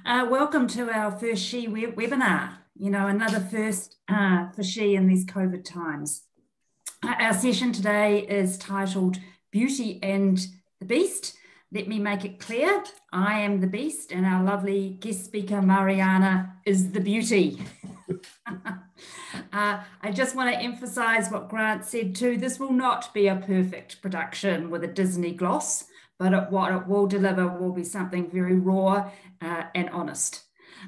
Welcome to our first She webinar, another first for She in these COVID times. Our session today is titled Beauty and the Beast. Let me make it clear, I am the beast and our lovely guest speaker, Marianna, is the beauty. I just want to emphasize what Grant said too. This will not be a perfect production with a Disney gloss, but what it will deliver will be something very raw and honest.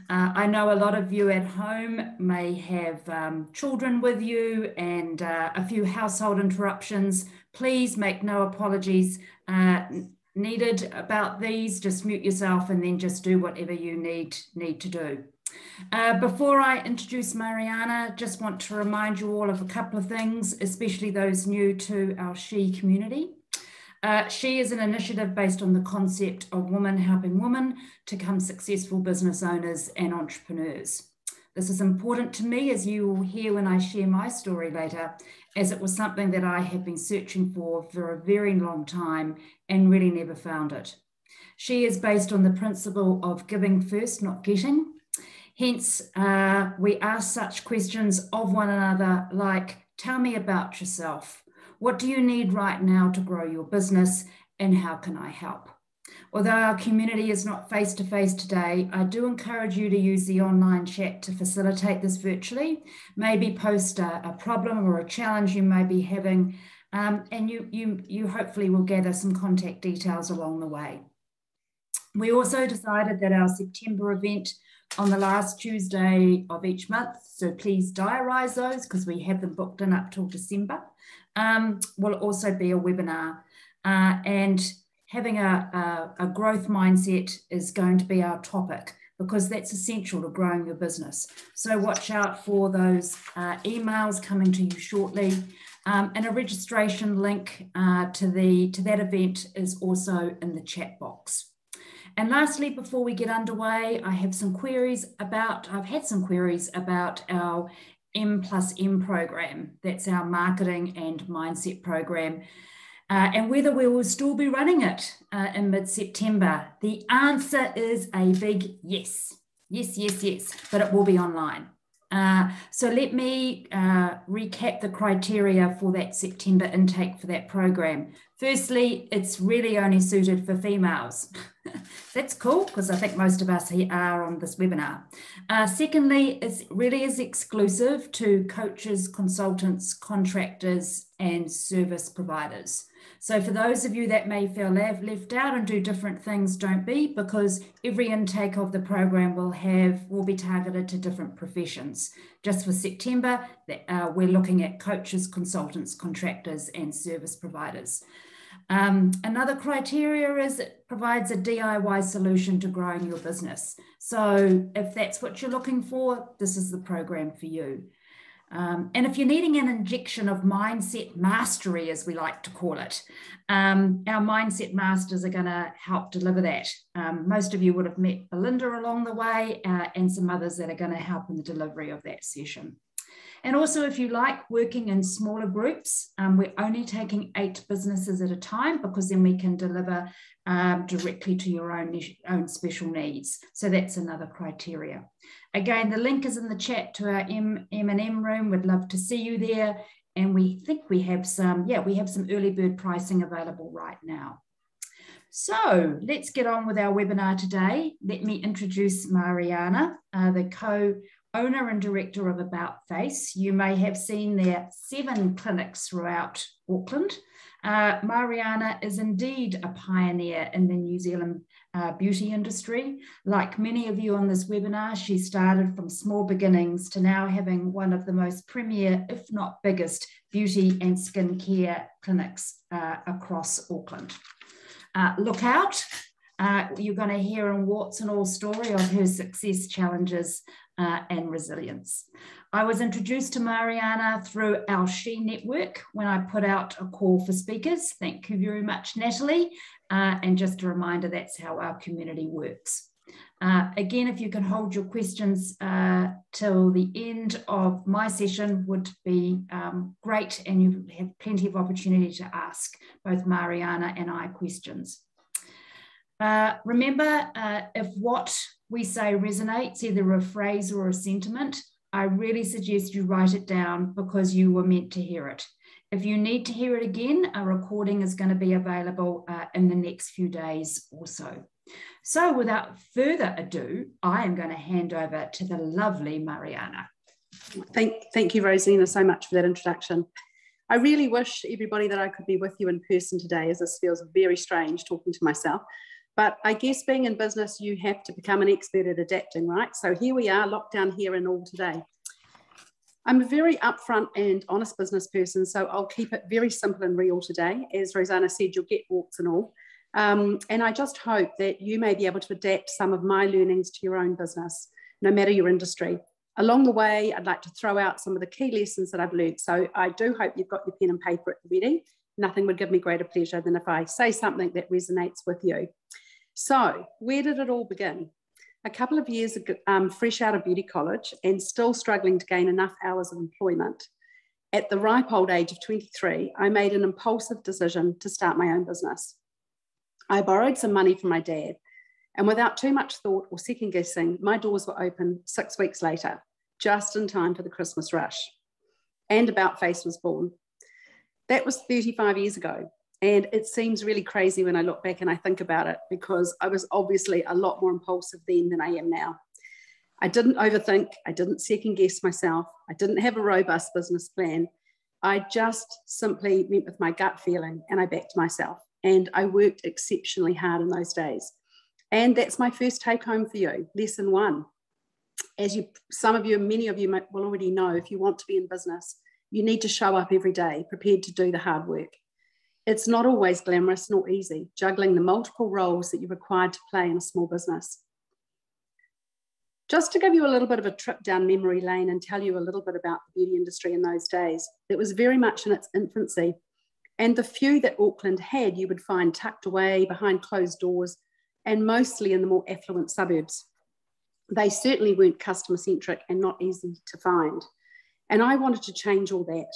I know a lot of you at home may have children with you and a few household interruptions. Please make no apologies needed about these. Just mute yourself and then just do whatever you need to do. Before I introduce Marianna, just want to remind you all of a couple of things, especially those new to our She community. She is an initiative based on the concept of women helping women to become successful business owners and entrepreneurs. This is important to me, as you will hear when I share my story later, as it was something that I have been searching for a very long time and really never found it. She is based on the principle of giving first, not getting. Hence, we ask such questions of one another like, tell me about yourself. What do you need right now to grow your business and how can I help? Although our community is not face-to-face today, I do encourage you to use the online chat to facilitate this virtually. Maybe post a problem or a challenge you may be having, and you hopefully will gather some contact details along the way. We also decided that our September event on the last Tuesday of each month, so please diarise those because we have them booked in up till December, will also be a webinar. And having a growth mindset is going to be our topic because that's essential to growing your business. So watch out for those emails coming to you shortly. And a registration link to that event is also in the chat box. And lastly, before we get underway, I've had some queries about our M+M program. That's our marketing and mindset program. And whether we will still be running it in mid-September. The answer is a big yes. Yes, but it will be online. So let me recap the criteria for that September intake for that program. Firstly, it's really only suited for females. That's cool because I think most of us here are on this webinar. Secondly, it really is exclusive to coaches, consultants, contractors, and service providers. So for those of you that may feel left out and do different things, don't be, because every intake of the program will be targeted to different professions. Just for September, we're looking at coaches, consultants, contractors, and service providers. Another criteria is it provides a DIY solution to growing your business. So if that's what you're looking for, this is the program for you. And if you're needing an injection of mindset mastery, as we like to call it, our mindset masters are going to help deliver that. Most of you would have met Belinda along the way and some others that are going to help in the delivery of that session. And also, if you like working in smaller groups, we're only taking 8 businesses at a time because then we can deliver directly to your own special needs. So that's another criteria. Again, the link is in the chat to our M&M room. We'd love to see you there. And we think we have some early bird pricing available right now. So let's get on with our webinar today. Let me introduce Marianna, the co-owner and director of About Face. You may have seen their 7 clinics throughout Auckland. Marianna is indeed a pioneer in the New Zealand beauty industry. Like many of you on this webinar, she started from small beginnings to now having one of the most premier, if not biggest, beauty and skincare clinics across Auckland. Look out, you're going to hear in warts and all story of her success, challenges, and resilience. I was introduced to Marianna through our She network when I put out a call for speakers. Thank you very much, Natalie. And just a reminder, that's how our community works. Again, if you can hold your questions till the end of my session would be great, and you have plenty of opportunity to ask both Marianna and I questions. Remember, if what we say resonates, either a phrase or a sentiment, I really suggest you write it down because you were meant to hear it. If you need to hear it again, a recording is going to be available in the next few days or so. So without further ado, I am going to hand over to the lovely Marianna. Thank you, Rosina, so much for that introduction. I really wish everybody that I could be with you in person today, as this feels very strange talking to myself. But I guess being in business, you have to become an expert at adapting, right? So here we are, locked down here and all today. I'm a very upfront and honest business person, so I'll keep it very simple and real today. As Rosina said, you'll get warts and all. And I just hope that you may be able to adapt some of my learnings to your own business, no matter your industry. Along the way, I'd like to throw out some of the key lessons that I've learned. So I do hope you've got your pen and paper at the ready. Nothing would give me greater pleasure than if I say something that resonates with you. So where did it all begin? A couple of years ago, fresh out of beauty college and still struggling to gain enough hours of employment. At the ripe old age of 23, I made an impulsive decision to start my own business. I borrowed some money from my dad, and without too much thought or second guessing, my doors were open 6 weeks later, just in time for the Christmas rush. And About Face was born. That was 35 years ago. And it seems really crazy when I look back and I think about it, because I was obviously a lot more impulsive then than I am now. I didn't overthink. I didn't second guess myself. I didn't have a robust business plan. I just simply went with my gut feeling and I backed myself. And I worked exceptionally hard in those days. And that's my first take home for you. Lesson 1. As some of you, many of you will already know, if you want to be in business, you need to show up every day, prepared to do the hard work. It's not always glamorous nor easy, juggling the multiple roles that you're required to play in a small business. Just to give you a little bit of a trip down memory lane and tell you a little bit about the beauty industry in those days, it was very much in its infancy. And the few that Auckland had, you would find tucked away behind closed doors and mostly in the more affluent suburbs. They certainly weren't customer-centric and not easy to find. And I wanted to change all that.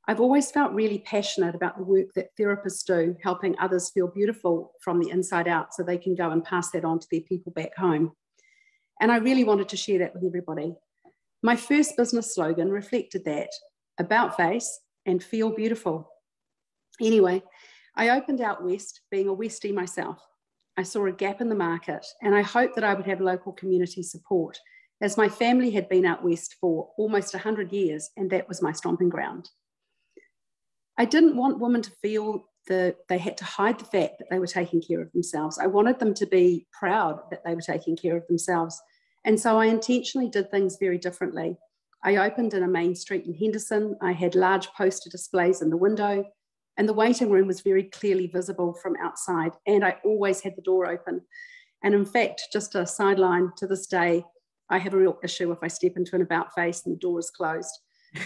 I've always felt really passionate about the work that therapists do, helping others feel beautiful from the inside out so they can go and pass that on to their people back home. And I really wanted to share that with everybody. My first business slogan reflected that: about face and feel beautiful. Anyway, I opened out west, being a Westie myself. I saw a gap in the market and I hoped that I would have local community support, as my family had been out west for almost 100 years and that was my stomping ground. I didn't want women to feel that they had to hide the fact that they were taking care of themselves. I wanted them to be proud that they were taking care of themselves. And so I intentionally did things very differently. I opened in a main street in Henderson. I had large poster displays in the window, and the waiting room was very clearly visible from outside. And I always had the door open. And in fact, just a sideline, to this day, I have a real issue if I step into an About Face and the door is closed.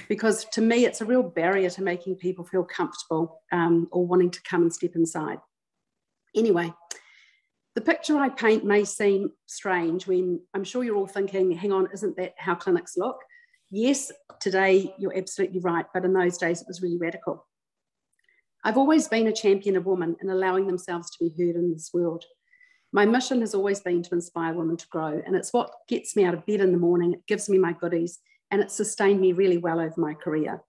Because to me, it's a real barrier to making people feel comfortable or wanting to come and step inside. Anyway, the picture I paint may seem strange when I'm sure you're all thinking, hang on, isn't that how clinics look? Yes, today you're absolutely right, but in those days it was really radical. I've always been a champion of women in allowing themselves to be heard in this world. My mission has always been to inspire women to grow, and it's what gets me out of bed in the morning. It gives me my goodies, and it sustained me really well over my career.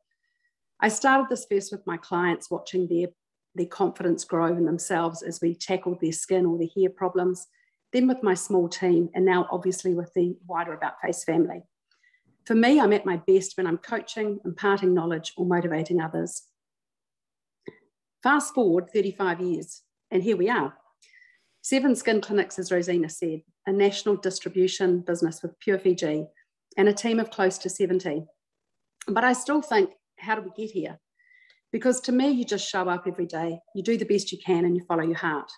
I started this first with my clients, watching their confidence grow in themselves as we tackled their skin or their hair problems, then with my small team, and now obviously with the wider About Face family. For me, I'm at my best when I'm coaching, imparting knowledge, or motivating others. Fast forward 35 years, and here we are. 7 skin clinics, as Rosina said, a national distribution business with Pure Fiji, and a team of close to 70. But I still think, how did we get here? Because to me, you just show up every day, you do the best you can, and you follow your heart.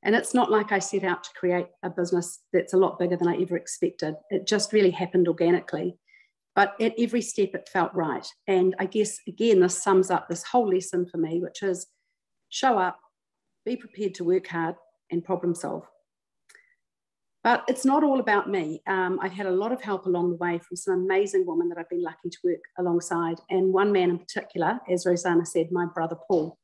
And it's not like I set out to create a business that's a lot bigger than I ever expected. It just really happened organically. But at every step, it felt right. And I guess, again, this sums up this whole lesson for me, which is show up, be prepared to work hard, and problem solve. But it's not all about me. I've had a lot of help along the way from some amazing women that I've been lucky to work alongside, and one man in particular, as Rosina said, my brother Paul.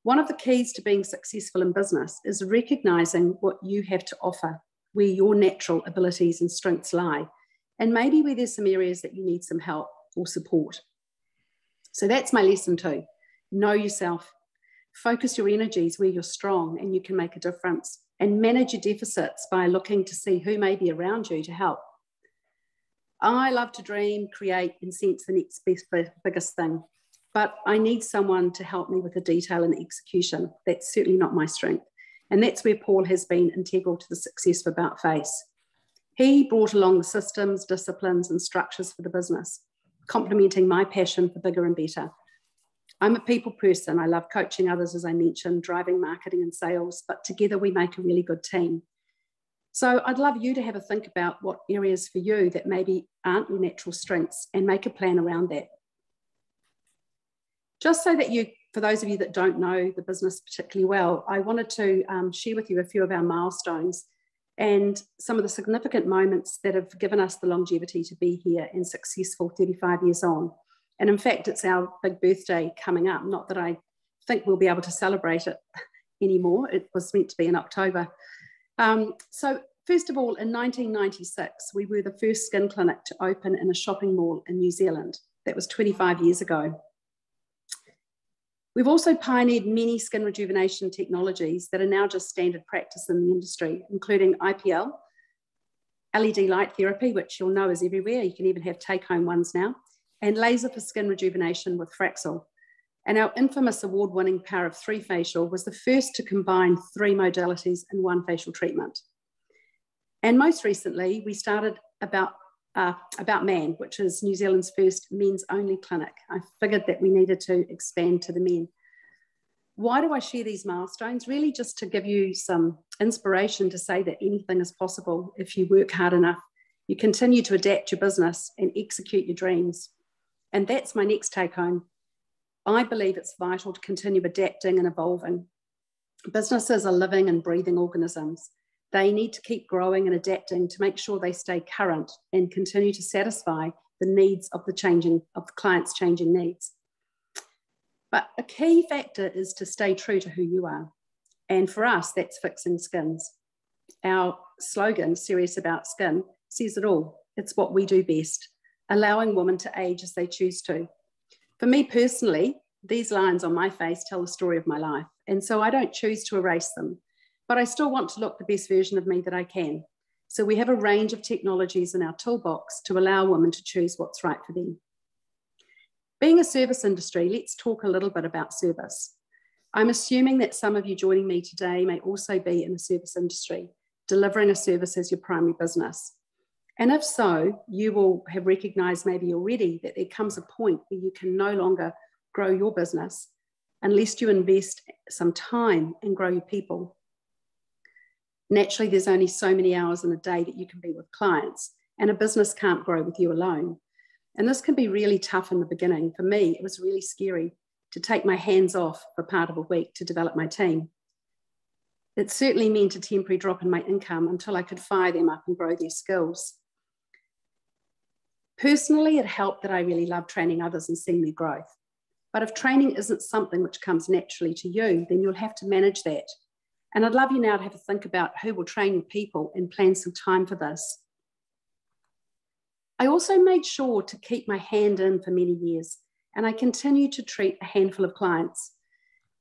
One of the keys to being successful in business is recognizing what you have to offer where your natural abilities and strengths lie, and maybe where there's some areas that you need some help or support. So that's my lesson 2. Know yourself. Focus your energies where you're strong and you can make a difference, and manage your deficits by looking to see who may be around you to help. I love to dream, create, and sense the next biggest thing, but I need someone to help me with the detail and the execution. That's certainly not my strength. And that's where Paul has been integral to the success of About Face. He brought along the systems, disciplines, and structures for the business, complementing my passion for bigger and better. I'm a people person. I love coaching others, as I mentioned, driving marketing and sales, but together we make a really good team. So I'd love you to have a think about what areas for you that maybe aren't your natural strengths and make a plan around that. Just so that you, for those of you that don't know the business particularly well, I wanted to share with you a few of our milestones and some of the significant moments that have given us the longevity to be here and successful 35 years on. And in fact, it's our big birthday coming up. Not that I think we'll be able to celebrate it anymore. It was meant to be in October. So first of all, in 1996, we were the first skin clinic to open in a shopping mall in New Zealand. That was 25 years ago. We've also pioneered many skin rejuvenation technologies that are now just standard practice in the industry, including IPL, LED light therapy, which you'll know is everywhere. You can even have take-home ones now, and laser for skin rejuvenation with Fraxel. And our infamous award-winning Power of 3 facial was the first to combine 3 modalities in one facial treatment. And most recently, we started About Man, which is New Zealand's first men's-only clinic. I figured that we needed to expand to the men. Why do I share these milestones? Really just to give you some inspiration to say that anything is possible if you work hard enough, you continue to adapt your business and execute your dreams. And that's my next take home. I believe it's vital to continue adapting and evolving. Businesses are living and breathing organisms. They need to keep growing and adapting to make sure they stay current and continue to satisfy the needs of the client's changing needs. But a key factor is to stay true to who you are. And for us, that's fixing skins. Our slogan, Serious About Skin, says it all. It's what we do best, allowing women to age as they choose to. For me personally, these lines on my face tell the story of my life. And so I don't choose to erase them, but I still want to look the best version of me that I can. So we have a range of technologies in our toolbox to allow women to choose what's right for them. Being a service industry, let's talk a little bit about service. I'm assuming that some of you joining me today may also be in the service industry, delivering a service as your primary business. And if so, you will have recognised maybe already that there comes a point where you can no longer grow your business unless you invest some time and grow your people. Naturally, there's only so many hours in a day that you can be with clients, and a business can't grow with you alone. And this can be really tough in the beginning. For me, it was really scary to take my hands off for part of a week to develop my team. It certainly meant a temporary drop in my income until I could fire them up and grow their skills. Personally, it helped that I really love training others and seeing their growth. But if training isn't something which comes naturally to you, then you'll have to manage that. And I'd love you now to have a think about who will train your people and plan some time for this. I also made sure to keep my hand in for many years, and I continued to treat a handful of clients.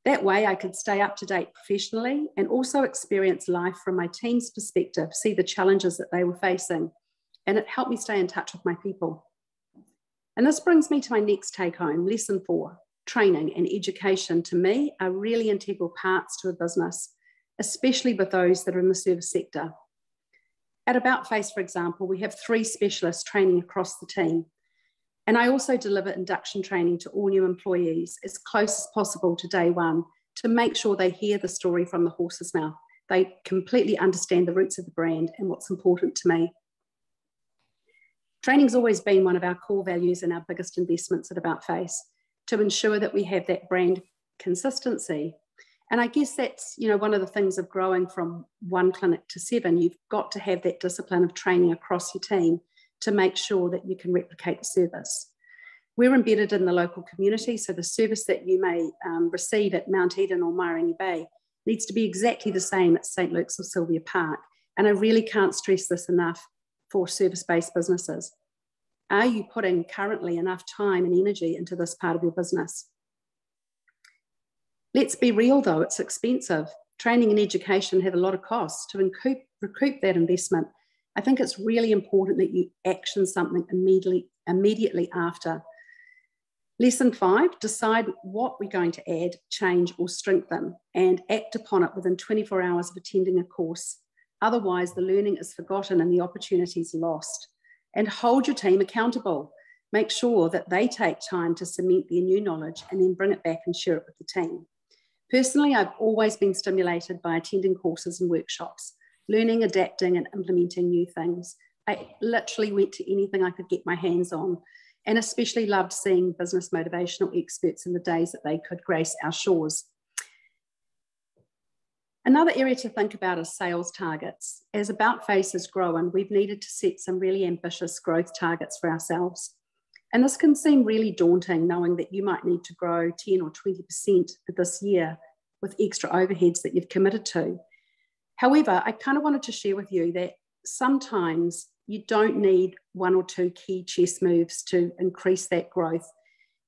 That way I could stay up to date professionally and also experience life from my team's perspective, see the challenges that they were facing, and it helped me stay in touch with my people. And this brings me to my next take home, lesson 4. Training and education to me are really integral parts to a business, especially with those that are in the service sector. At About Face, for example, we have 3 specialists training across the team. And I also deliver induction training to all new employees as close as possible to day one to make sure they hear the story from the horse's mouth. They completely understand the roots of the brand and what's important to me. Training's always been one of our core values and our biggest investments at About Face to ensure that we have that brand consistency. And I guess that's, one of the things of growing from 1 clinic to 7, you've got to have that discipline of training across your team to make sure that you can replicate the service. We're embedded in the local community, so the service that you may receive at Mount Eden or Marianna Bay needs to be exactly the same at St. Luke's or Sylvia Park, And I really can't stress this enough for service-based businesses. Are you putting currently enough time and energy into this part of your business? Let's be real though, it's expensive. Training and education have a lot of costs. To recoup that investment, I think it's really important that you action something immediately after. Lesson 5, decide what we're going to add, change or strengthen and act upon it within 24 hours of attending a course. Otherwise, the learning is forgotten and the opportunity is lost. And hold your team accountable. Make sure that they take time to cement their new knowledge and then bring it back and share it with the team. Personally, I've always been stimulated by attending courses and workshops, learning, adapting and implementing new things. I literally went to anything I could get my hands on, and especially loved seeing business motivational experts in the days that they could grace our shores. Another area to think about is sales targets. As About Face has grown, we've needed to set some really ambitious growth targets for ourselves. And this can seem really daunting, knowing that you might need to grow 10 or 20% this year with extra overheads that you've committed to. However, I kind of wanted to share with you that sometimes you don't need 1 or 2 key chess moves to increase that growth.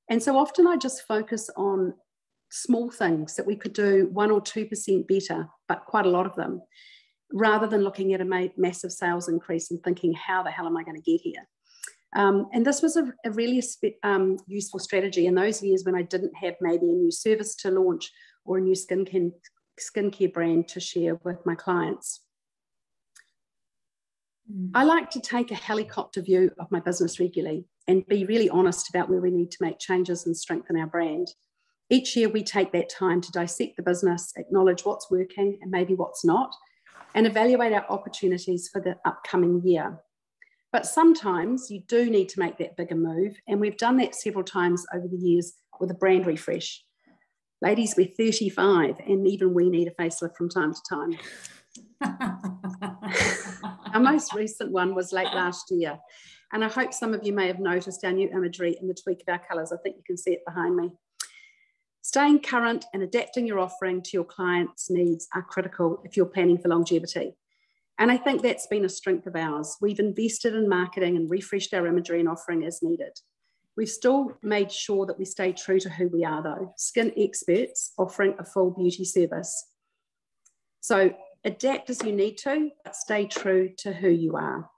And so often I just focus on small things that we could do 1 or 2% better, but quite a lot of them, rather than looking at a massive sales increase and thinking, how the hell am I going to get here? And this was a really useful strategy in those years when I didn't have maybe a new service to launch or a new skincare brand to share with my clients. I like to take a helicopter view of my business regularly and be really honest about where we need to make changes and strengthen our brand. Each year we take that time to dissect the business, acknowledge what's working and maybe what's not, and evaluate our opportunities for the upcoming year. But sometimes you do need to make that bigger move, and we've done that several times over the years with a brand refresh. Ladies, we're 35 and even we need a facelift from time to time. Our most recent one was late last year, and I hope some of you may have noticed our new imagery and the tweak of our colours. I think you can see it behind me. Staying current and adapting your offering to your clients' needs are critical if you're planning for longevity. And I think that's been a strength of ours. We've invested in marketing and refreshed our imagery and offering as needed. We've still made sure that we stay true to who we are though, skin experts offering a full beauty service. So adapt as you need to, but stay true to who you are.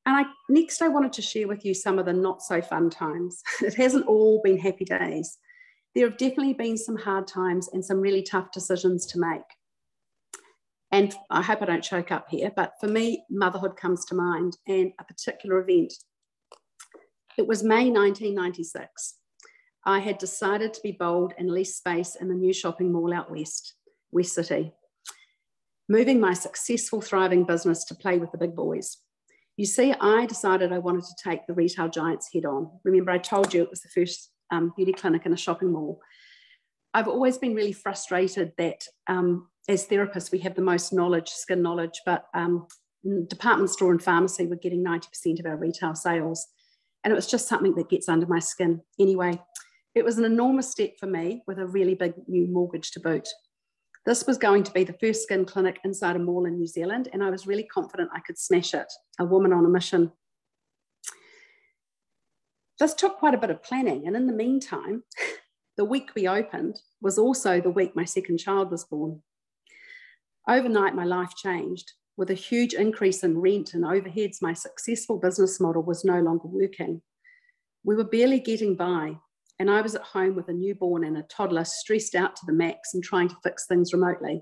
And next I wanted to share with you some of the not so fun times. It hasn't all been happy days. There have definitely been some hard times and some really tough decisions to make. And I hope I don't choke up here, but for me, motherhood comes to mind and a particular event. It was May 1996. I had decided to be bold and lease space in the new shopping mall out west, West City, moving my successful, thriving business to play with the big boys. You see, I decided I wanted to take the retail giants head on. Remember, I told you it was the first beauty clinic in a shopping mall. I've always been really frustrated that as therapists, we have the most knowledge, skin knowledge, but department store and pharmacy were getting 90% of our retail sales. And it was just something that gets under my skin. Anyway, it was an enormous step for me with a really big new mortgage to boot. This was going to be the first skin clinic inside a mall in New Zealand, and I was really confident I could smash it, a woman on a mission. This took quite a bit of planning, and in the meantime, the week we opened was also the week my second child was born. Overnight, my life changed. With a huge increase in rent and overheads, my successful business model was no longer working. We were barely getting by, and I was at home with a newborn and a toddler stressed out to the max and trying to fix things remotely.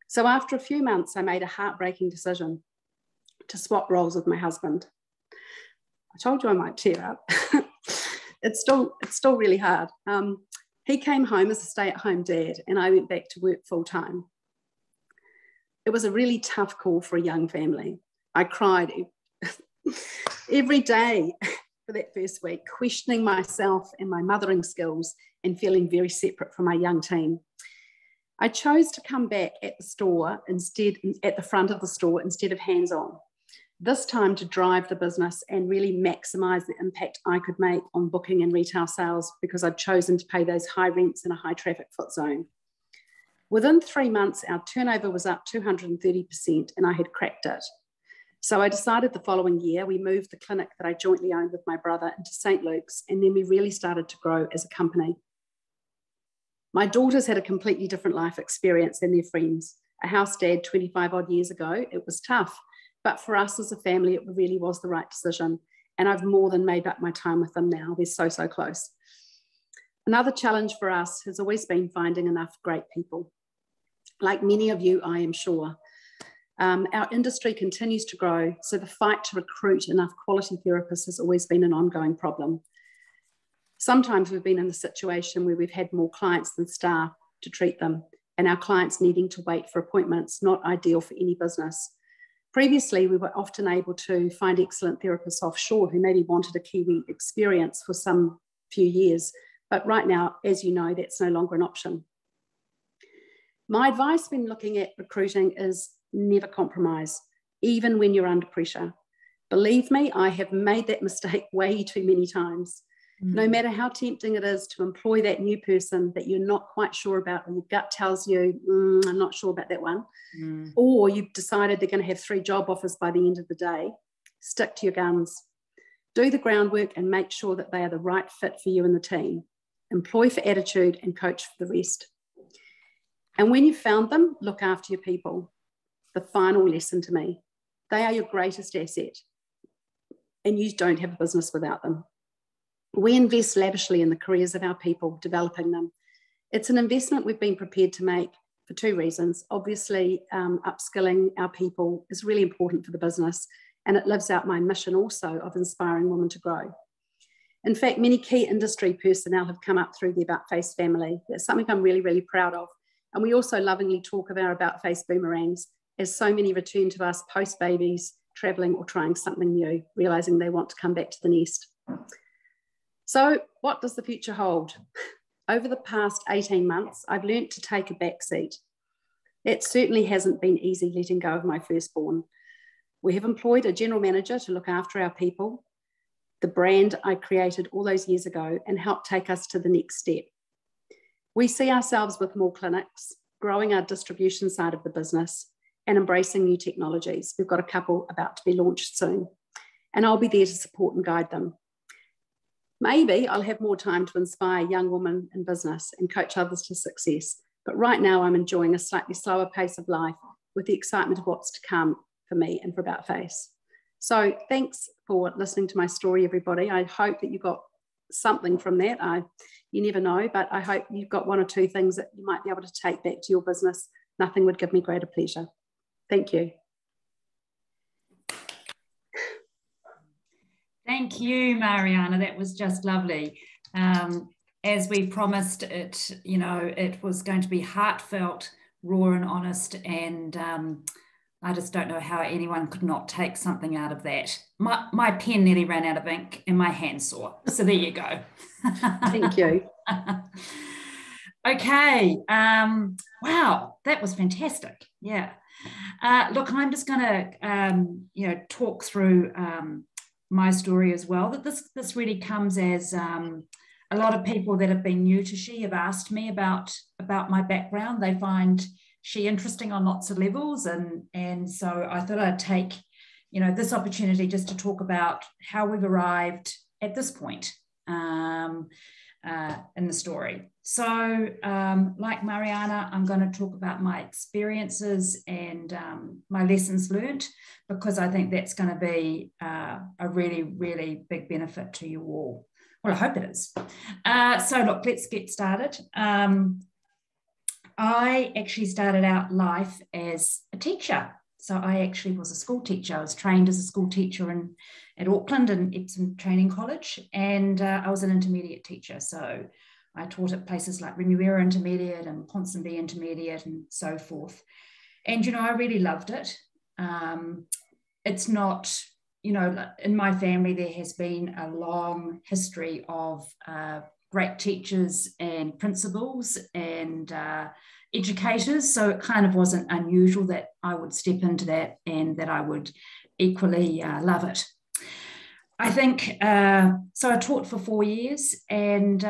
So after a few months, I made a heartbreaking decision to swap roles with my husband. I told you I might tear up. It's still really hard. He came home as a stay-at-home dad, and I went back to work full-time. It was a really tough call for a young family. I cried every day for that first week, questioning myself and my mothering skills and feeling very separate from my young team. I chose to come back at the store instead, at the front of the store instead of hands-on, this time to drive the business and really maximize the impact I could make on booking and retail sales because I'd chosen to pay those high rents in a high traffic foot zone. Within 3 months, our turnover was up 230% and I had cracked it. So I decided the following year, we moved the clinic that I jointly owned with my brother into St. Luke's, and then we really started to grow as a company. My daughters had a completely different life experience than their friends. A house dad 25 odd years ago, it was tough. But for us as a family, it really was the right decision. And I've more than made up my time with them now. We're so, so close. Another challenge for us has always been finding enough great people. Like many of you, I am sure. Our industry continues to grow, so the fight to recruit enough quality therapists has always been an ongoing problem. Sometimes we've been in the situation where we've had more clients than staff to treat them, and our clients needing to wait for appointments, not ideal for any business. Previously, we were often able to find excellent therapists offshore who maybe wanted a Kiwi experience for some few years, but right now, as you know, that's no longer an option. My advice when looking at recruiting is never compromise, even when you're under pressure. Believe me, I have made that mistake way too many times. No matter how tempting it is to employ that new person that you're not quite sure about, or your gut tells you, I'm not sure about that one, or you've decided they're going to have 3 job offers by the end of the day, stick to your guns. Do the groundwork and make sure that they are the right fit for you and the team. Employ for attitude and coach for the rest. And when you've found them, look after your people. The final lesson to me, they are your greatest asset, and you don't have a business without them. We invest lavishly in the careers of our people, developing them. It's an investment we've been prepared to make for 2 reasons. Obviously, upskilling our people is really important for the business, and it lives out my mission also of inspiring women to grow. In fact, many key industry personnel have come up through the About Face family. That's something I'm really, really proud of. And we also lovingly talk of our About Face boomerangs, as so many return to us post-babies, travelling or trying something new, realising they want to come back to the nest. So what does the future hold? Over the past 18 months, I've learnt to take a back seat. It certainly hasn't been easy letting go of my firstborn. We have employed a general manager to look after our people, the brand I created all those years ago, and help take us to the next step. We see ourselves with more clinics, growing our distribution side of the business, and embracing new technologies. We've got a couple about to be launched soon, and I'll be there to support and guide them. Maybe I'll have more time to inspire young women in business and coach others to success, but right now I'm enjoying a slightly slower pace of life with the excitement of what's to come for me and for About Face. So thanks for listening to my story, everybody. I hope that you got something from that. You never know, but I hope you've got 1 or 2 things that you might be able to take back to your business. Nothing would give me greater pleasure. Thank you. Thank you, Marianna. That was just lovely. As we promised it, you know, it was going to be heartfelt, raw and honest, and I just don't know how anyone could not take something out of that. My pen nearly ran out of ink and my hand sore. So there you go. Thank you. Okay. Wow, that was fantastic. Yeah. Look, I'm just going to, talk through my story as well. That this really comes as a lot of people that have been new to She have asked me about my background. They find She interesting on lots of levels, and so I thought I'd take, this opportunity just to talk about how we've arrived at this point in the story. So, like Marianna, I'm going to talk about my experiences and my lessons learned, because I think that's going to be a really, really big benefit to you all. Well, I hope it is. So look, let's get started. I actually started out life as a teacher. So I actually was a school teacher. I was trained as a school teacher at Auckland and Epsom Training College, and I was an intermediate teacher. So I taught at places like Remuera Intermediate and Ponsonby Intermediate and so forth. And, I really loved it. It's not, in my family, there has been a long history of great teachers and principals and educators. So it kind of wasn't unusual that I would step into that and that I would equally love it. I think, so I taught for 4 years, and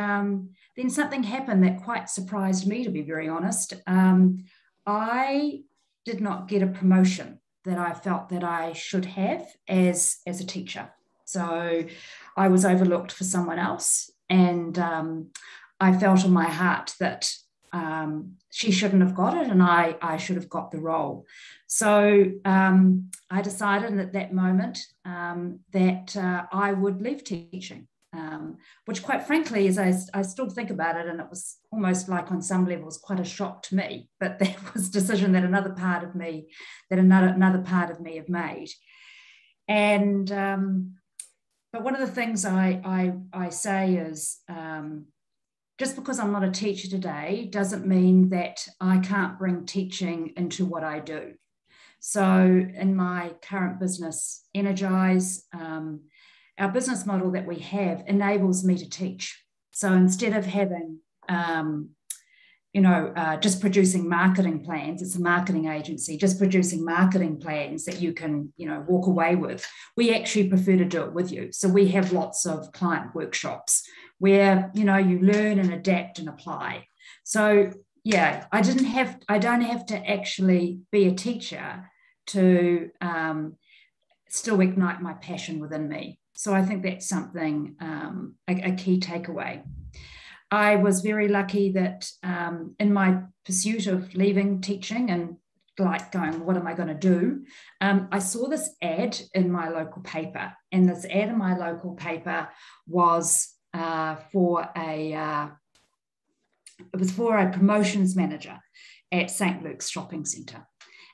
then something happened that quite surprised me, to be very honest. I did not get a promotion that I felt that I should have as a teacher. So I was overlooked for someone else, and I felt in my heart that she shouldn't have got it and I should have got the role. So I decided at that moment that I would leave teaching. Which quite frankly, as I still think about it, and it was almost like on some levels quite a shock to me, but that was a decision that another part of me have made. And but one of the things I say is just because I'm not a teacher today doesn't mean that I can't bring teaching into what I do. So in my current business, Energize, our business model that we have enables me to teach. So instead of having, just producing marketing plans, it's a marketing agency, just producing marketing plans that you can, walk away with. We actually prefer to do it with you. So we have lots of client workshops where, you learn and adapt and apply. So yeah, I don't have to actually be a teacher to still ignite my passion within me. So I think that's something, a key takeaway. I was very lucky that in my pursuit of leaving teaching and like going, what am I going to do? I saw this ad in my local paper, and this ad in my local paper was for a promotions manager at St. Luke's Shopping Centre.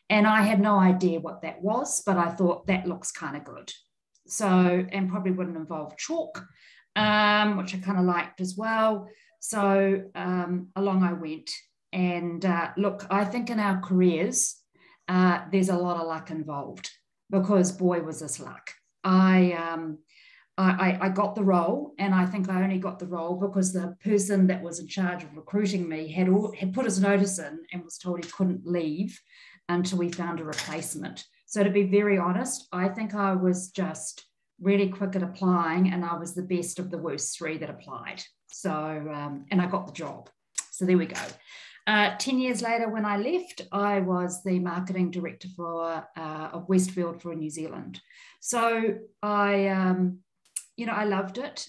And I had no idea what that was, but I thought that looks kind of good. So, and probably wouldn't involve chalk, which I kind of liked as well. So along I went. And look, I think in our careers, there's a lot of luck involved, because boy, was this luck. I got the role, and I think I only got the role because the person that was in charge of recruiting me had put his notice in and was told he couldn't leave until we found a replacement. So to be very honest, I think I was just really quick at applying, and I was the best of the worst three that applied. So, and I got the job. So there we go. 10 years later, when I left, I was the marketing director of Westfield for New Zealand. So I loved it.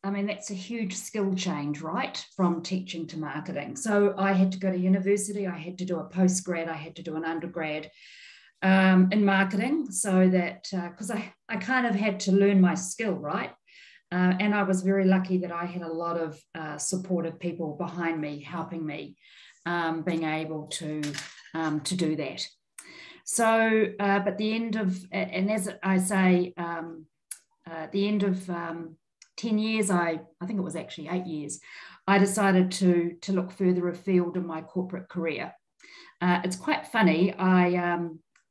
That's a huge skill change, right? From teaching to marketing. So I had to go to university. I had to do a postgrad. I had to do an undergrad in marketing, so that, because I kind of had to learn my skill, right? And I was very lucky that I had a lot of supportive people behind me, helping me, being able to do that. So, but the end of, and as I say, the end of 10 years, I think it was actually 8 years, I decided to look further afield in my corporate career. It's quite funny.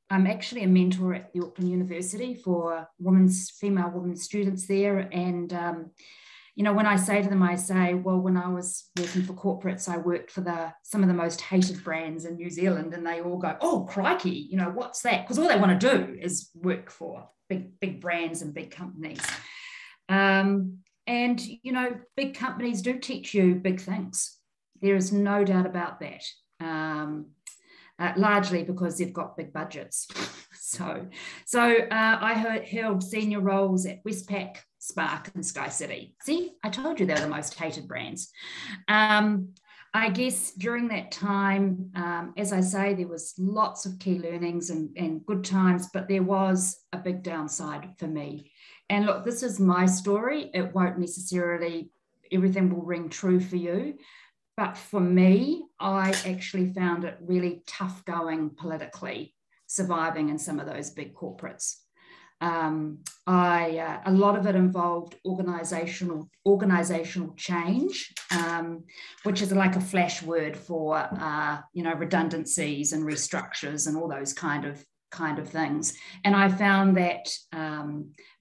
I'm actually a mentor at the Auckland University for female women students there. And, when I say to them, I say, well, when I was working for corporates, I worked for some of the most hated brands in New Zealand. And they all go, oh, crikey, what's that? Because all they want to do is work for big brands and big companies. And, big companies do teach you big things. There is no doubt about that. Largely because they've got big budgets. So I held senior roles at Westpac, Spark, and Sky City. See, I told you they're the most hated brands. I guess during that time, as I say, there was lots of key learnings and good times, but there was a big downside for me. And look, this is my story. It won't necessarily, everything will ring true for you. But for me, I actually found it really tough going politically, surviving in some of those big corporates. A lot of it involved organizational change, which is like a flash word for redundancies and restructures and all those kind of things. And I found that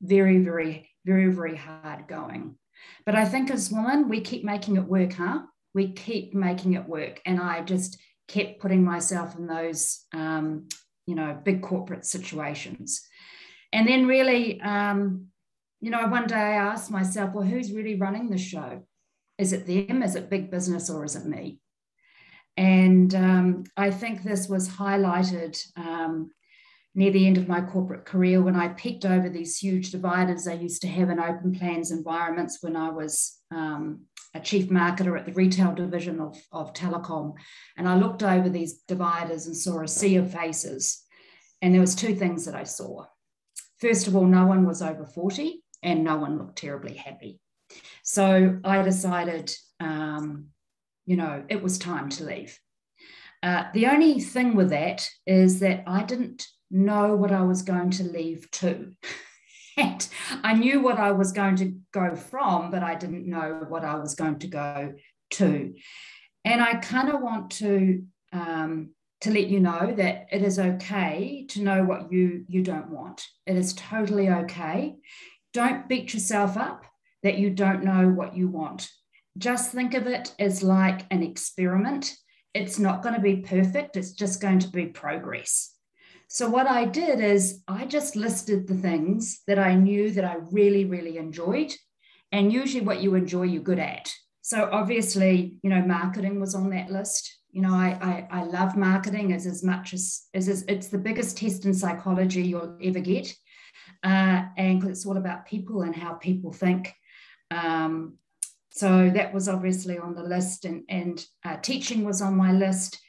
very, very, very, very hard going. But I think as women, we keep making it work, huh? We keep making it work. And I just kept putting myself in those, big corporate situations. And then really, one day I asked myself, well, who's really running the show? Is it them? Is it big business, or is it me? And I think this was highlighted near the end of my corporate career when I peeked over these huge dividers I used to have in open plans environments when I was a chief marketer at the retail division of telecom. And I looked over these dividers and saw a sea of faces. And there was two things that I saw. First of all, no one was over 40 and no one looked terribly happy. So I decided, it was time to leave. The only thing with that is that I didn't know what I was going to leave to. And I knew what I was going to go from, but I didn't know what I was going to go to. And I kind of want to let you know that it is okay to know what you don't want. It is totally okay. Don't beat yourself up that you don't know what you want. Just think of it as like an experiment. It's not going to be perfect. It's just going to be progress. So what I did is I just listed the things that I knew that I really, really enjoyed. And usually what you enjoy, you're good at. So obviously, marketing was on that list. I love marketing as much as it's the biggest test in psychology you'll ever get. And it's all about people and how people think. So that was obviously on the list, and teaching was on my list.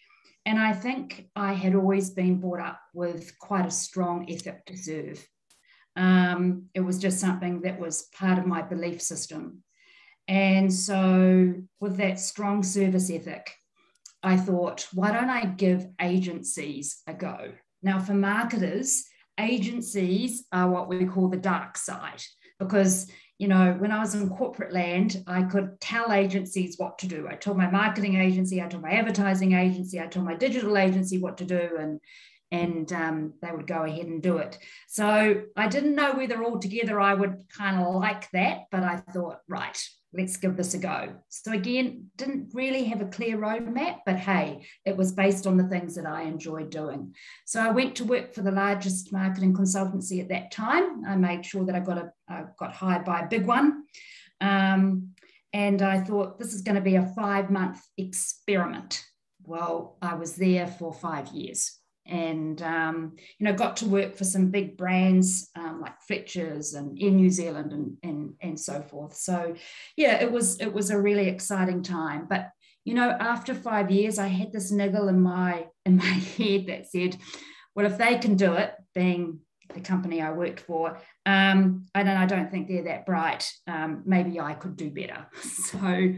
And I think I had always been brought up with quite a strong ethic to serve. It was just something that was part of my belief system. And so with that strong service ethic, I thought, why don't I give agencies a go? Now, for marketers, agencies are what we call the dark side, because when I was in corporate land, I could tell agencies what to do. I told my marketing agency, I told my advertising agency, I told my digital agency what to do, and they would go ahead and do it. So I didn't know whether altogether I would kind of like that, but I thought, right, let's give this a go. So again, didn't really have a clear roadmap, but hey, it was based on the things that I enjoyed doing. So I went to work for the largest marketing consultancy at that time. I made sure that I got hired by a big one. And I thought this is going to be a 5-month experiment. Well, I was there for 5 years. And got to work for some big brands like Fletcher's and in New Zealand and so forth. So yeah, it was a really exciting time. But after 5 years, I had this niggle in my head that said, well, if they can do it, being the company I worked for, I don't think they're that bright. Maybe I could do better. So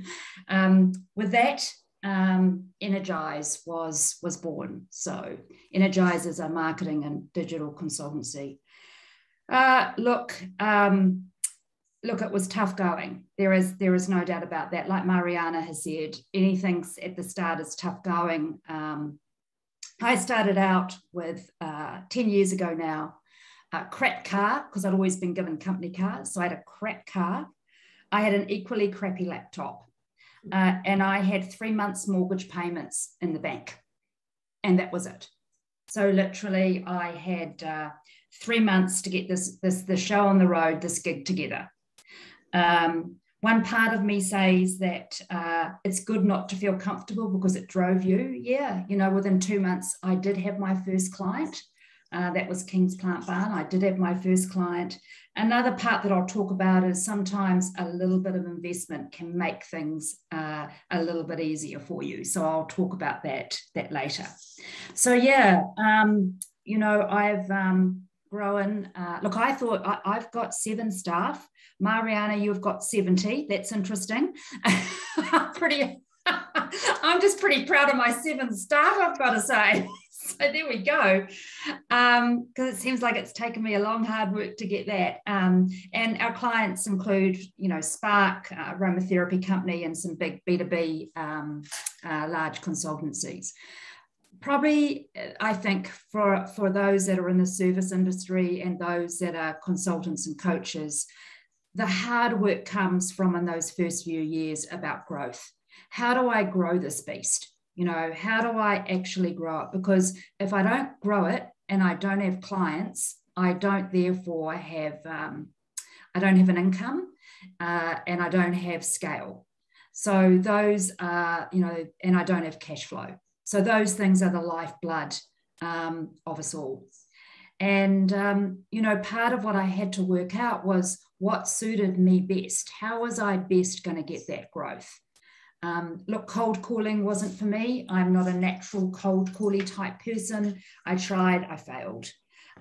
with that, Energize was born. So Energize is a marketing and digital consultancy. Look, it was tough going. There is no doubt about that. Like Marianna has said, anything at the start is tough going. I started out with 10 years ago now, a crap car, because I'd always been given company cars. So I had a crap car. I had an equally crappy laptop. And I had 3 months mortgage payments in the bank, and that was it. So literally I had 3 months to get the show on the road, this gig together. One part of me says that it's good not to feel comfortable because it drove you. Yeah, within 2 months I did have my first client. That was King's Plant Barn. I did have my first client. Another part that I'll talk about is sometimes a little bit of investment can make things a little bit easier for you. So I'll talk about that later. So yeah, I've grown. Look, I thought I've got 7 staff. Marianna, you've got 70. That's interesting. I'm just pretty proud of my 7 staff, I've got to say. So there we go, because it seems like it's taken me a long, hard work to get that. And our clients include, Spark, aromatherapy company, and some big B2B large consultancies. Probably, I think, for those that are in the service industry and those that are consultants and coaches, the hard work comes from in those first few years about growth. How do I grow this beast? How do I actually grow it? Because if I don't grow it and I don't have clients, I don't therefore have I don't have an income, and I don't have scale. So those are, and I don't have cash flow. So those things are the lifeblood of us all. And, part of what I had to work out was what suited me best. How was I best going to get that growth? Look, cold calling wasn't for me. I'm not a natural cold calling type person. I tried, I failed.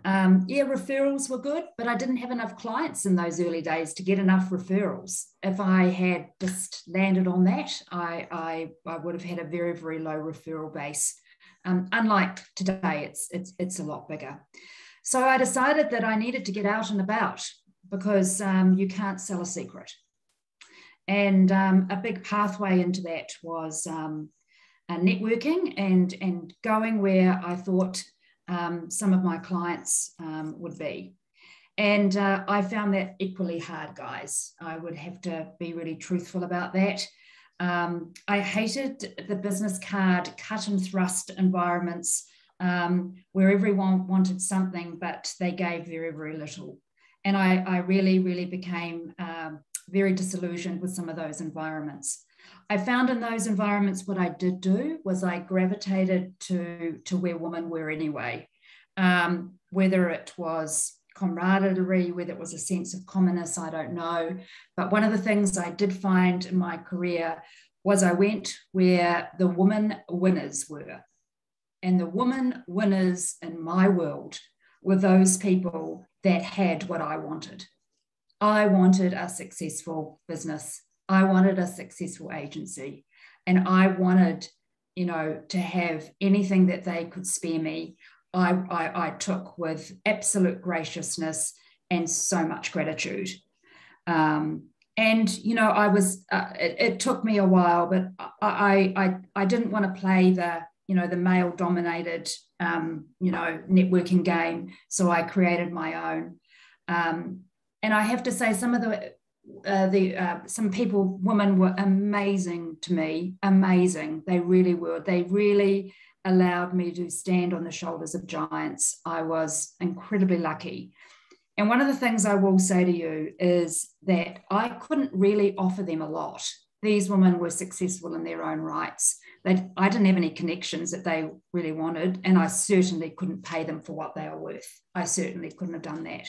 Referrals were good, but I didn't have enough clients in those early days to get enough referrals. If I had just landed on that, I would have had a very, very low referral base. Unlike today, it's a lot bigger. So I decided that I needed to get out and about because you can't sell a secret. And a big pathway into that was networking and going where I thought some of my clients would be. And I found that equally hard, guys. I would have to be really truthful about that. I hated the business card cut and thrust environments where everyone wanted something, but they gave very, very little. And I really, really became very disillusioned with some of those environments. I found in those environments what I did do was I gravitated to where women were anyway, whether it was camaraderie, whether it was a sense of commonness, I don't know. But one of the things I did find in my career was I went where the women winners were. And the women winners in my world were those people that had what I wanted. I wanted a successful business. I wanted a successful agency. And I wanted, to have anything that they could spare me. I took with absolute graciousness and so much gratitude. I was, it took me a while, but I didn't want to play the male dominated, networking game. So I created my own. And I have to say some of some women were amazing to me, amazing. They really were. They really allowed me to stand on the shoulders of giants. I was incredibly lucky. And one of the things I will say to you is that I couldn't really offer them a lot. These women were successful in their own rights. I didn't have any connections that they really wanted, and I certainly couldn't pay them for what they are worth. I certainly couldn't have done that.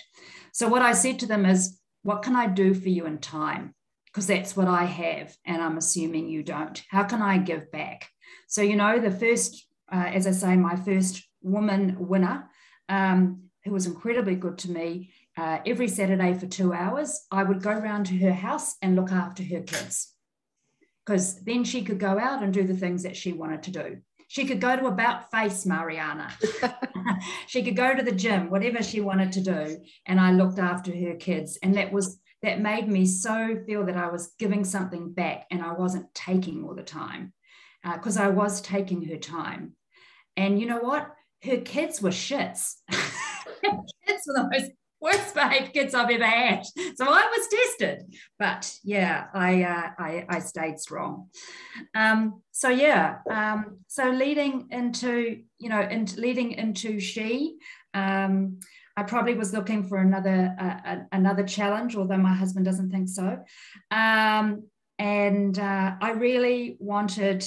So what I said to them is, what can I do for you in time? Because that's what I have, and I'm assuming you don't. How can I give back? So, the first, as I say, my first woman winner, who was incredibly good to me, every Saturday for 2 hours, I would go round to her house and look after her kids. Because then she could go out and do the things that she wanted to do. She could go to About Face, Marianna. She could go to the gym, whatever she wanted to do. And I looked after her kids. And that made me so feel that I was giving something back and I wasn't taking all the time, because I was taking her time. And you know what? Her kids were shits. Her kids were the most worst behaved kids I've ever had. So I was tested, but yeah, I stayed strong. So leading into She, I probably was looking for another challenge, although my husband doesn't think so. I really wanted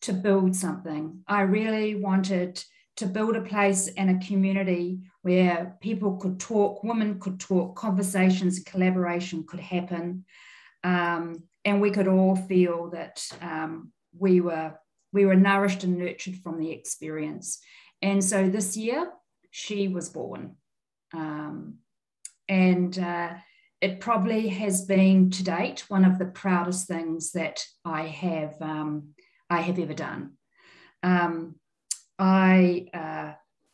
to build something. I really wanted to build a place and a community where people could talk, women could talk, conversations and collaboration could happen, and we could all feel that we were nourished and nurtured from the experience. And so this year, She was born. It probably has been to date one of the proudest things that I have ever done.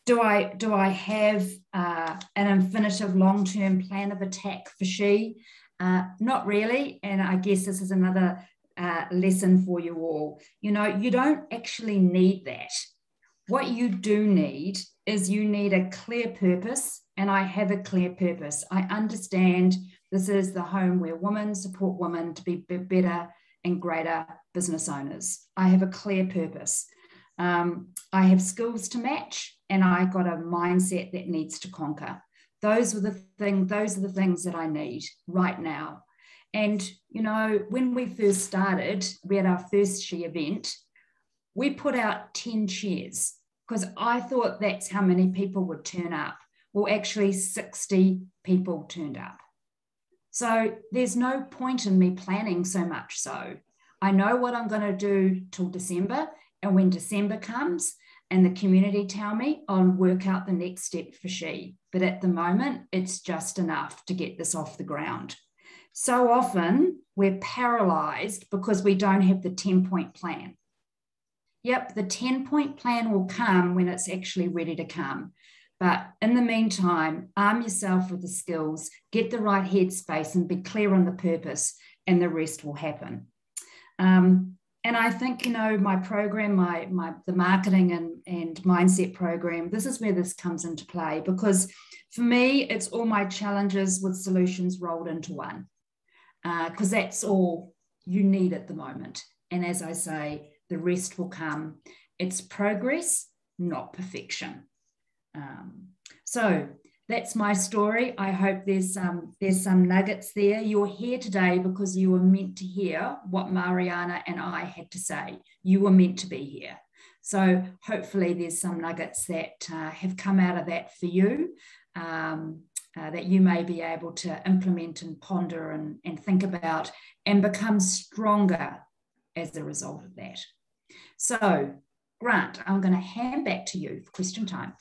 Do I have an infinitive long-term plan of attack for She? Not really. And I guess this is another lesson for you all. You don't actually need that. What you do need is you need a clear purpose. And I have a clear purpose. I understand this is the home where women support women to be better and greater business owners. I have a clear purpose. I have skills to match, and I got a mindset that needs to conquer. Those are the things that I need right now. And, you know, when we first started, we had our first she event, we put out 10 chairs because I thought that's how many people would turn up. Well, actually 60 people turned up. So there's no point in me planning so much so. I know what I'm going to do till December, and when December comes and the community tell me, I'll work out the next step for she. But at the moment, it's just enough to get this off the ground. So often we're paralyzed because we don't have the 10-point plan. Yep, the 10-point plan will come when it's actually ready to come. But in the meantime, arm yourself with the skills, get the right headspace and be clear on the purpose, and the rest will happen. And I think, you know, my program, the marketing and mindset program, this is where this comes into play, because for me, it's all my challenges with solutions rolled into one, because that's all you need at the moment. And as I say, the rest will come. It's progress, not perfection. So that's my story. I hope there's some nuggets there. You're here today because you were meant to hear what Marianna and I had to say. You were meant to be here. So hopefully there's some nuggets that have come out of that for you, that you may be able to implement and ponder and think about and become stronger as a result of that. So Grant, I'm going to hand back to you for question time.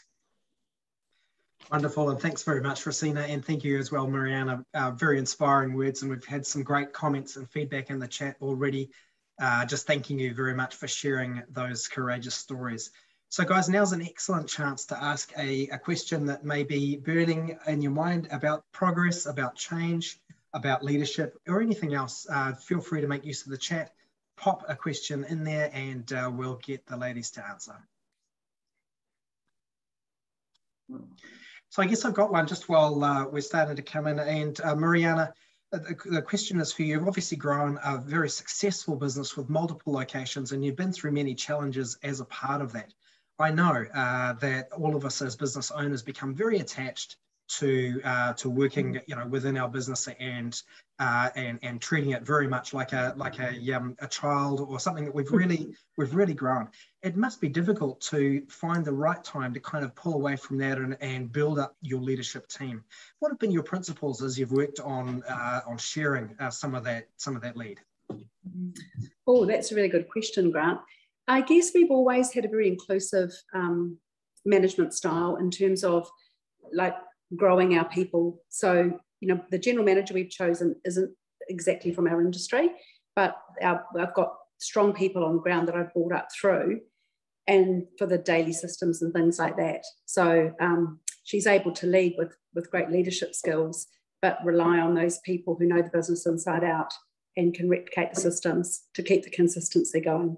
Wonderful, and thanks very much, Rosina, and thank you as well, Marianna. Very inspiring words, and we've had some great comments and feedback in the chat already. Just thanking you very much for sharing those courageous stories. So guys, now's an excellent chance to ask a question that may be burning in your mind about progress, about change, about leadership, or anything else. Feel free to make use of the chat, pop a question in there, and we'll get the ladies to answer. So I guess I've got one just while we're starting to come in. And Marianna, the question is for you. You've obviously grown a very successful business with multiple locations, and you've been through many challenges as a part of that. I know that all of us as business owners become very attached to working, you know, within our business and treating it very much like a child or something that we've really grown. It must be difficult to find the right time to kind of pull away from that and build up your leadership team. What have been your principles as you've worked on sharing some of that lead? Oh, that's a really good question, Grant. I guess we've always had a very inclusive management style in terms of like growing our people. So, you know, the general manager we've chosen isn't exactly from our industry, but I've got strong people on the ground that I've brought up through and for the daily systems and things like that. So she's able to lead with great leadership skills, but rely on those people who know the business inside out and can replicate the systems to keep the consistency going.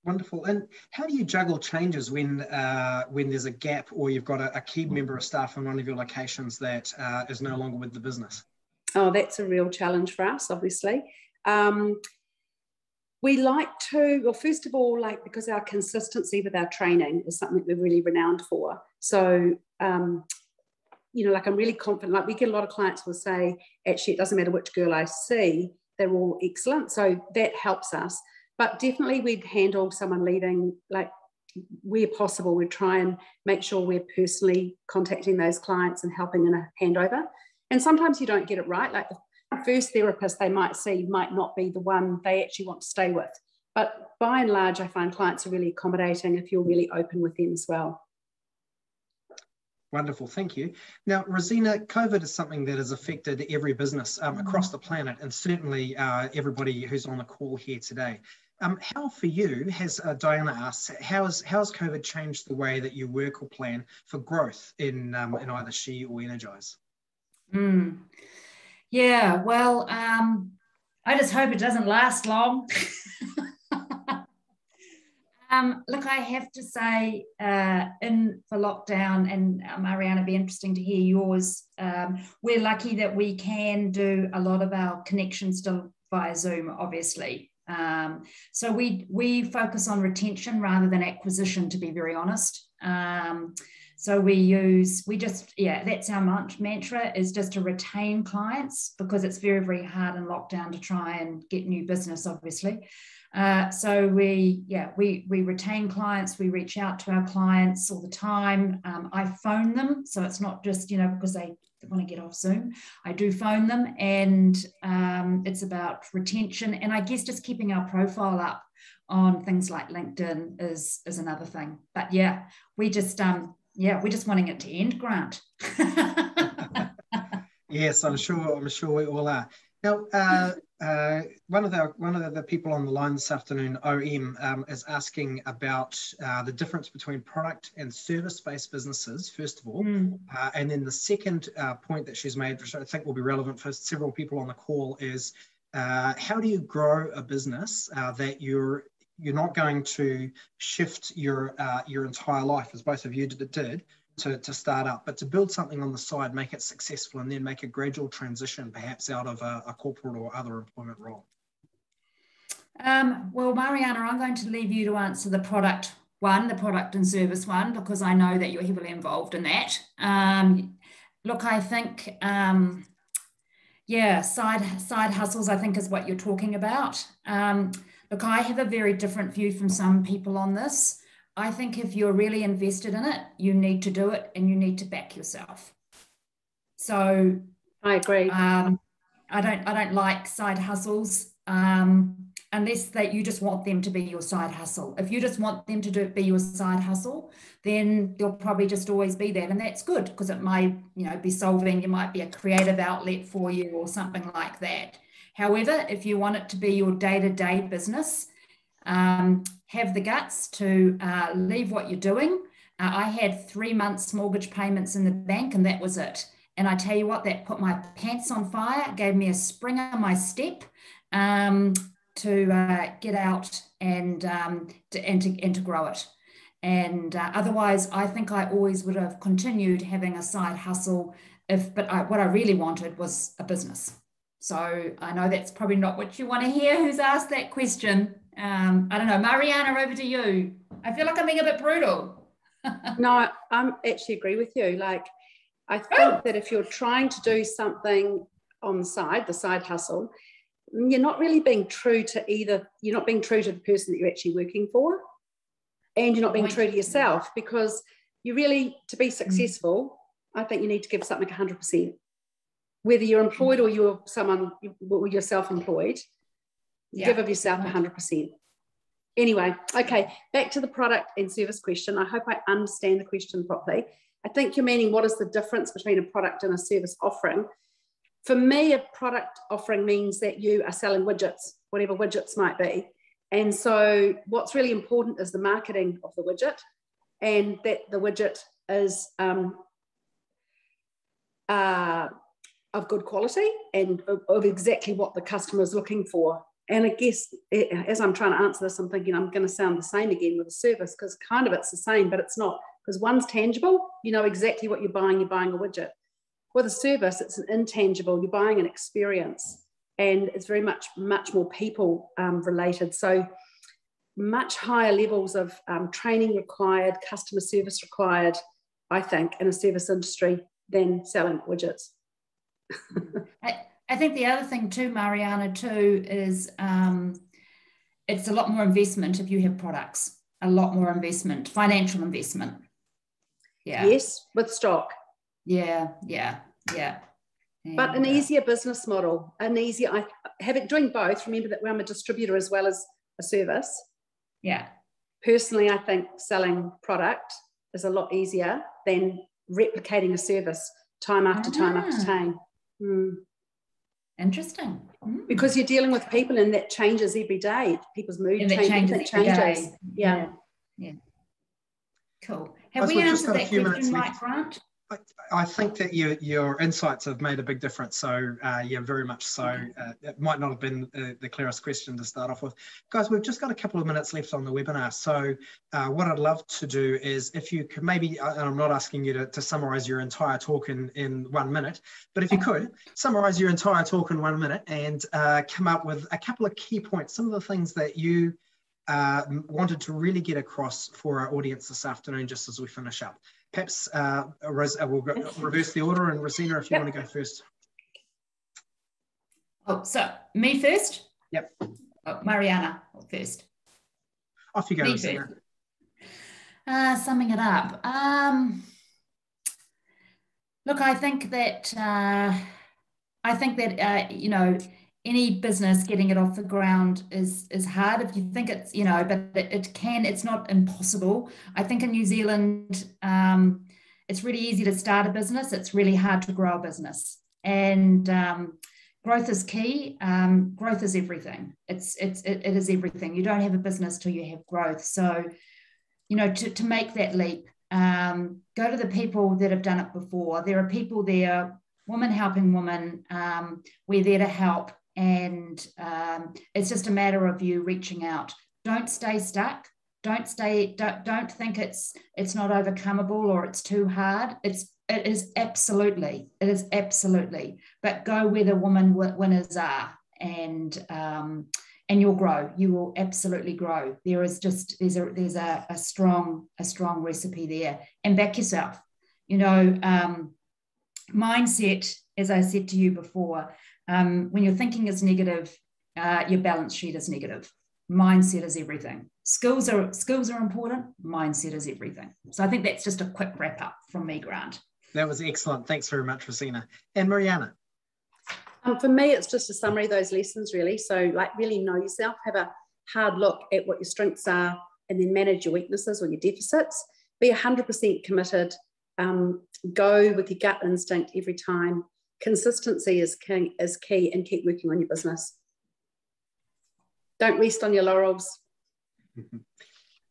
Wonderful. And how do you juggle changes when there's a gap or you've got a key member of staff in one of your locations that is no longer with the business? Oh, that's a real challenge for us, obviously. We like to, well, first of all, like, because our consistency with our training is something we're really renowned for. So, you know, like I'm really confident, like we get a lot of clients will say, actually, it doesn't matter which girl I see, they're all excellent. So that helps us. But definitely we'd handle someone leaving, like where possible, we'd try and make sure we're personally contacting those clients and helping in a handover. And sometimes you don't get it right. Like the first therapist they might see might not be the one they actually want to stay with. But by and large, I find clients are really accommodating if you're really open with them as well. Wonderful, thank you. Now, Rosina, COVID is something that has affected every business across the planet, and certainly everybody who's on the call here today. How for you, has Diana asked, how has COVID changed the way that you work or plan for growth in either She or Energize? Yeah, well, I just hope it doesn't last long. Look, I have to say, for lockdown, and Marianna, it'd be interesting to hear yours. We're lucky that we can do a lot of our connections still via Zoom, obviously. So we focus on retention rather than acquisition, to be very honest. So that's our mantra, is just to retain clients, because it's very, very hard in lockdown to try and get new business, obviously. So we retain clients. We reach out to our clients all the time. I phone them, so it's not just, because they want to get off Zoom. I do phone them, and it's about retention, and I guess just keeping our profile up on things like LinkedIn is another thing. But we're just wanting it to end, Grant. Yes, I'm sure we all are. Now, one of the people on the line this afternoon, OM, is asking about the difference between product and service-based businesses, first of all, and then the second point that she's made, which I think will be relevant for several people on the call, is how do you grow a business that you're not going to shift your entire life, as both of you did, to start up, but to build something on the side, make it successful, and then make a gradual transition, perhaps out of a corporate or other employment role? Well, Marianna, I'm going to leave you to answer the product and service one, because I know that you're heavily involved in that. Look, I think, side hustles, I think, is what you're talking about. Look, I have a very different view from some people on this. I think if you're really invested in it, you need to do it, and you need to back yourself. So I agree. I don't like side hustles unless that you just want them to be your side hustle. If you just want them to be your side hustle, then they'll probably just always be that, and that's good, because it might it might be a creative outlet for you or something like that. However, if you want it to be your day-to-day business, have the guts to leave what you're doing. I had 3 months mortgage payments in the bank, and that was it. And I tell you what, that put my pants on fire, gave me a spring in my step to get out and to grow it. And otherwise, I think I always would have continued having a side hustle what I really wanted was a business. So I know that's probably not what you want to hear. Who's asked that question? I don't know. Marianna, over to you. I feel like I'm being a bit brutal. No, I actually agree with you. Like, I think that if you're trying to do something on the side hustle, you're not really being true to you're not being true to the person that you're actually working for, and you're not being true to yourself, because you really, to be successful, I think you need to give something 100%. Whether you're employed or you're self-employed, give of yourself 100%. Anyway, okay, back to the product and service question. I hope I understand the question properly. I think you're meaning, what is the difference between a product and a service offering? For me, a product offering means that you are selling widgets, whatever widgets might be. And so what's really important is the marketing of the widget, and that the widget is of good quality and of exactly what the customer is looking for. And I guess as I'm trying to answer this, I'm thinking I'm going to sound the same again with a service, because kind of it's the same, but it's not, because one's tangible. You know exactly what you're buying a widget. With a service, it's an intangible. You're buying an experience, and it's very much more people related. So much higher levels of training required, customer service required, I think, in a service industry than selling widgets. I think the other thing too, Marianna, too, is it's a lot more investment if you have products, a lot more investment, financial investment. Yeah. Yes, with stock. Yeah. But an easier business model, doing both. Remember that I'm a distributor as well as a service. Yeah. Personally, I think selling product is a lot easier than replicating a service time after time after time. Interesting. Because you're dealing with people, and that changes every day. People's mood changes. Yeah. Cool. Have we answered that question right, Grant? I think that your insights have made a big difference. So yeah, very much so. It might not have been the clearest question to start off with. Guys, we've just got a couple of minutes left on the webinar. So what I'd love to do is, if you could maybe, and I'm not asking you to summarize your entire talk in 1 minute, but if you could summarize your entire talk in 1 minute and come up with a couple of key points, some of the things that you wanted to really get across for our audience this afternoon, just as we finish up. Perhaps we'll reverse the order, and Rosina, if you want to go first. Oh, so me first? Yep. Oh, Marianna first. Off you go, Me Rosina. First. Summing it up. Look, I think that you know, any business getting it off the ground is hard if you think it's, you know, but it's not impossible. I think in New Zealand, it's really easy to start a business. It's really hard to grow a business. And growth is key. Growth is everything. It is everything. You don't have a business till you have growth. So, you know, to make that leap, go to the people that have done it before. There are people there, women helping women. We're there to help. And it's just a matter of you reaching out. Don't stay stuck. Don't think it's not overcomable or it's too hard. It is absolutely. But go where the winners are, and you'll grow. You will absolutely grow. There's a strong recipe there. And back yourself. You know, mindset, as I said to you before. When your thinking is negative, your balance sheet is negative. Mindset is everything. Skills are important. Mindset is everything. So I think that's just a quick wrap up from me, Grant. That was excellent. Thanks very much, Rosina. And Marianna? For me, it's just a summary of those lessons, really. So like, really know yourself, have a hard look at what your strengths are, and then manage your weaknesses or your deficits. Be 100% committed. Go with your gut instinct every time. Consistency is key, and keep working on your business. Don't rest on your laurels.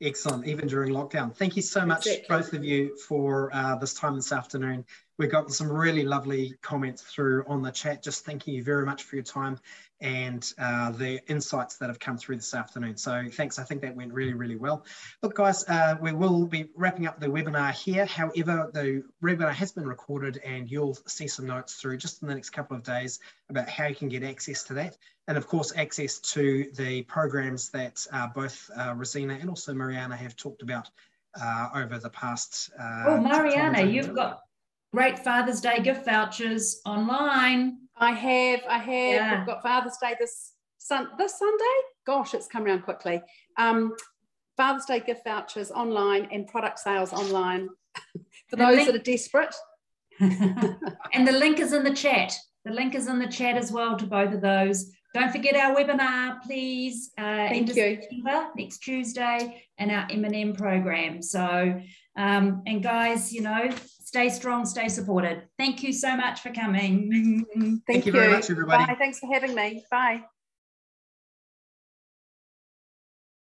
Excellent, even during lockdown. Thank you so much, both of you, for this time this afternoon. We've got some really lovely comments through on the chat. Just thanking you very much for your time and the insights that have come through this afternoon. So thanks. I think that went really, really well. Look, guys, we will be wrapping up the webinar here. However, the webinar has been recorded, and you'll see some notes through just in the next couple of days about how you can get access to that. And of course, access to the programs that both Rosina and also Marianna have talked about over the past. Oh, Marianna, you've got great Father's Day gift vouchers online. I have. Yeah. We've got Father's Day this Sunday. Gosh, it's come around quickly. Father's Day gift vouchers online and product sales online for those that are desperate. And the link is in the chat. The link is in the chat as well to both of those. Don't forget our webinar, please. Thank you. September, next Tuesday, and our M&M program. So, and guys, you know, stay strong, stay supported. Thank you so much for coming. Thank you very much, everybody. Bye. Thanks for having me. Bye.